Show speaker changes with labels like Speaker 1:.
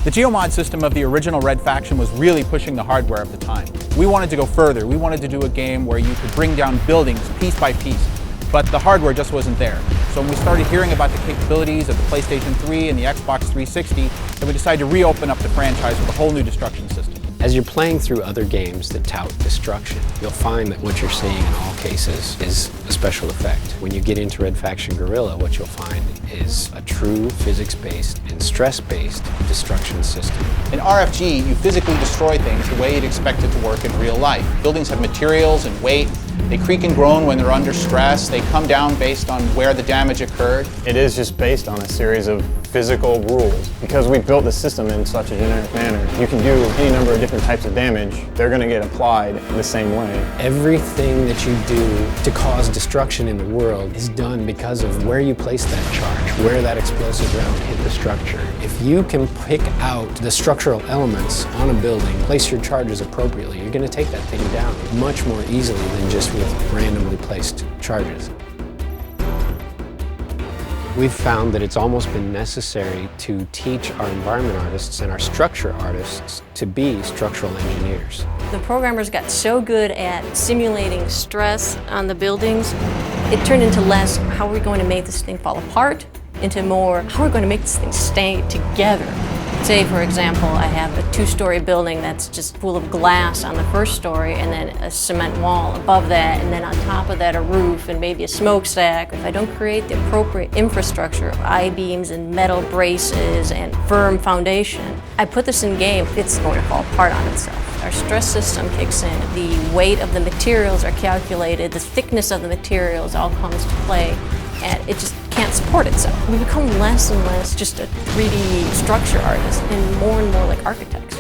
Speaker 1: The GeoMod system of the original Red Faction was really pushing the hardware of the time. We wanted to go further. We wanted to do a game where you could bring down buildings piece by piece, but the hardware just wasn't there. So when we started hearing about the capabilities of the PlayStation 3 and the Xbox 360, then we decided to reopen up the franchise with a whole new destruction system.
Speaker 2: As you're playing through other games that tout destruction, you'll find that what you're seeing in all cases is a special effect. When you get into Red Faction Guerilla, what you'll find is a true physics-based and stress-based destruction system.
Speaker 1: In RFG, you physically destroy things the way you'd expect it to work in real life. Buildings have materials and weight. They creak and groan when they're under stress. They come down based on where the damage occurred.
Speaker 3: It is just based on a series of physical rules. Because we built the system in such a generic manner, you can do any number of different types of damage. They're going to get applied the same way.
Speaker 2: Everything that you do to cause destruction in the world is done because of where you place that charge, where that explosive round hit the structure. If you can pick out the structural elements on a building, place your charges appropriately, you're going to take that thing down much more easily than just with randomly placed charges. We've found that it's almost been necessary to teach our environment artists and our structure artists to be structural engineers.
Speaker 4: The programmers got so good at simulating stress on the buildings, it turned into less, how are we going to make this thing fall apart, into more, how are we going to make this thing stay together. Say, for example, I have a two-story building that's just full of glass on the first story and then a cement wall above that, and then on top of that a roof and maybe a smokestack. If I don't create the appropriate infrastructure of I-beams and metal braces and firm foundation, I put this in game, it's going to fall apart on itself. Our stress system kicks in, the weight of the materials are calculated, the thickness of the materials all comes to play, and it just can't support itself. We become less and less just a 3D structure artist and more like architects.